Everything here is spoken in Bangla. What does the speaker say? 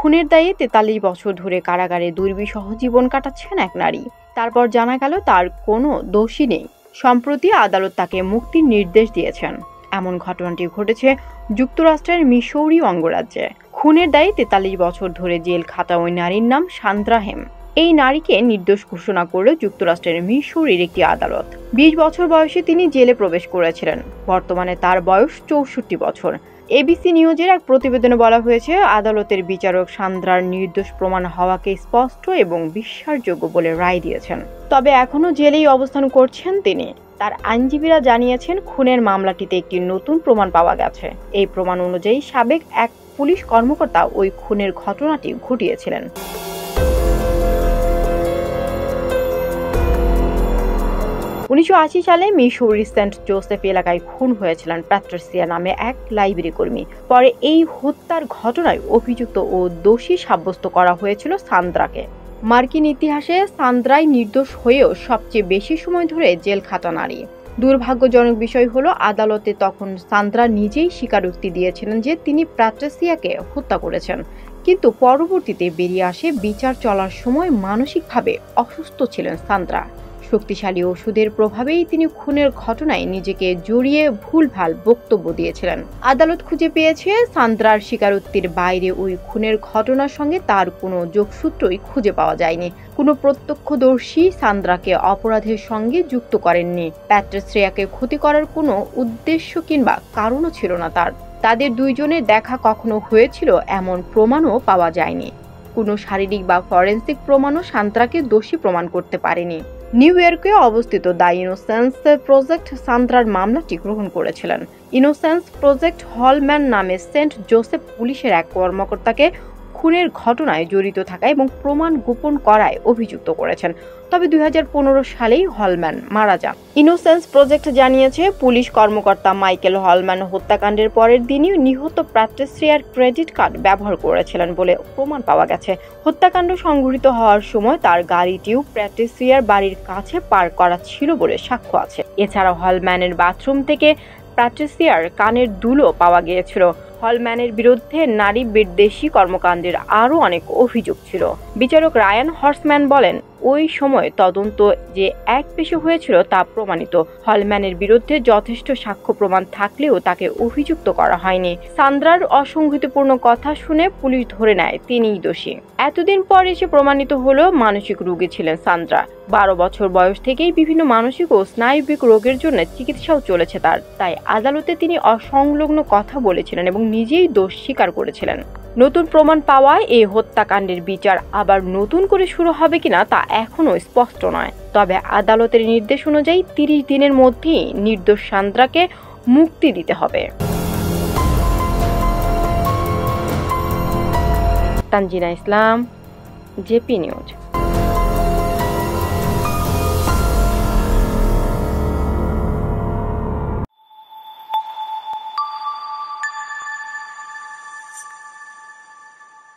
খুনের দায়ে ৪৩ বছর ধরে কারাগারে দুর্বিষহ জীবন কাটাচ্ছেন এক নারী। তারপর জানা গেল তার কোনো দোষী নেই। সম্প্রতি আদালত তাকে মুক্তির নির্দেশ দিয়েছেন। এমন ঘটনাটি ঘটেছে যুক্তরাষ্ট্রের মিসৌরি অঙ্গরাজ্যে। খুনের দায়ে ৪৩ বছর ধরে জেল খাটা ওই নারীর নাম সান্দ্রা হেম। এই নারীকে নির্দোষ ঘোষণা করল যুক্তরাষ্ট্রের মিসৌরির একটি আদালত। ২০ বছর বয়সে তিনি জেলে প্রবেশ করেছিলেন। বর্তমানে তার বয়স ৬৪ বছর। এবিসি নিউজের এক প্রতিবেদনে বলা হয়েছে, আদালতের বিচারক সান্দ্রার নির্দোষ প্রমাণ হওয়াকে স্পষ্ট এবং বিশ্বাসযোগ্য বলে রায় দিয়েছেন। তবে এখনও জেলেই অবস্থান করছেন তিনি। তার আইনজীবীরা জানিয়েছেন, খুনের মামলাটিতে একটি নতুন প্রমাণ পাওয়া গেছে। এই প্রমাণ অনুযায়ী সাবেক এক পুলিশ কর্মকর্তা ওই খুনের ঘটনাটি ঘটিয়েছিলেন। ১৯৮০ সালে মিসৌরির সেন্ট জোসেফ এলাকায় খুন হয়েছিলেন প্যাট্রিসিয়া নামে এক লাইব্রেরি কর্মী। পরে এই হত্যার ঘটনায় অভিযুক্ত ও দোষী সাব্যস্ত করা হয়েছিল সান্দ্রাকে। মার্কিন ইতিহাসে সান্দ্রাই নির্দোষ হয়েও সবচেয়ে বেশি সময় ধরে জেল খাটা নারী। দুর্ভাগ্যজনক বিষয় হলো, আদালতে তখন সান্দ্রা নিজেই স্বীকারোক্তি দিয়েছিলেন যে তিনি প্যাট্রিসিয়াকে হত্যা করেছেন। কিন্তু পরবর্তীতে বেরিয়ে আসে বিচার চলার সময় মানসিকভাবে অসুস্থ ছিলেন সান্দ্রা। শক্তিশালী ওষুধের প্রভাবেই তিনি খুনের ঘটনায় নিজেকে জড়িয়ে ভুলভাল বক্তব্য দিয়েছিলেন। আদালত খুঁজে পেয়েছে, সান্দ্রার স্বীকারোক্তির বাইরে ওই খুনের ঘটনার সঙ্গে তার কোনো যোগসূত্রই খুঁজে পাওয়া যায়নি। কোনো প্রত্যক্ষদর্শী সান্দ্রাকে অপরাধের সঙ্গে যুক্ত করেননি। প্যাট্রিসিয়াকে ক্ষতি করার কোনো উদ্দেশ্য কিংবা কারণও ছিল না তার। তাদের দুইজনের দেখা কখনো হয়েছিল এমন প্রমাণও পাওয়া যায়নি। কোনো শারীরিক বা ফরেন্সিক প্রমাণও সান্দ্রাকে দোষী প্রমাণ করতে পারেনি। নিউ ইয়র্কে অবস্থিত দ্য ইনোসেন্স প্রজেক্ট সান্দ্রার মামলাটি গ্রহণ করেছিলেন। ইনোসেন্স প্রজেক্ট হলম্যান নামে সেন্ট জোসেফ পুলিশের এক কর্মকর্তাকে খুনের ঘটনায় জড়িত থাকা এবং প্রমাণ গোপন করায় অভিযুক্ত করেছেন। তবে ২০১৫ সালেই হলম্যান মারা যান। ইনোসেন্স প্রজেক্ট জানিয়েছে, পুলিশ কর্মকর্তা মাইকেল হলম্যান হত্যাকাণ্ডের পরের দিনই নিহত প্যাট্রিসিয়ার ক্রেডিট কার্ড ব্যবহার করেছিলেন বলে প্রমাণ পাওয়া গেছে। হত্যাকাণ্ড সংঘটিত হওয়ার সময় তার গাড়িটিও প্যাট্রিসিয়ার বাড়ির কাছে পার্ক করা ছিল বলে সাক্ষ্য আছে। এছাড়া হলম্যানের বাথরুম থেকে প্যাট্রিসিয়ার কানের দুলও পাওয়া গিয়েছিল। হলম্যানের বিরুদ্ধে নারী বিদ্বেষী কর্মকাণ্ডের আরও অনেক অভিযোগ ছিল। বিচারক রায়ান হর্সম্যান বলেন, ওই সময় তদন্ত যে একপেশে হয়েছিল তা প্রমাণিত। হলম্যানের বিরুদ্ধে যথেষ্ট সাক্ষ্য প্রমাণ থাকলেও তাকে অভিযুক্ত করা হয়নি। সান্দ্রার অসঙ্গতিপূর্ণ কথা শুনে পুলিশ ধরে নেয় তিনিই দোষী। এতদিন পর এসে প্রমাণিত হলো মানসিক রোগী ছিলেন সান্দ্রা। ১২ বছর বয়স থেকেই বিভিন্ন মানসিক ও স্নায়বিক রোগের জন্য চিকিৎসাও চলেছে তার। তাই আদালতে তিনি অসংলগ্ন কথা বলেছিলেন এবং নিজেই দোষ স্বীকার করেছিলেন। নতুন প্রমাণ পাওয়ায় এই হত্যাকাণ্ডের বিচার আবার নতুন করে শুরু হবে কিনা তা এখনো স্পষ্ট নয়। তবে আদালতের নির্দেশ অনুযায়ী ৩০ দিনের মধ্যেই নির্দোষ সান্দ্রাকে মুক্তি দিতে হবে। তানজিনা ইসলাম, জেপি নিউজ।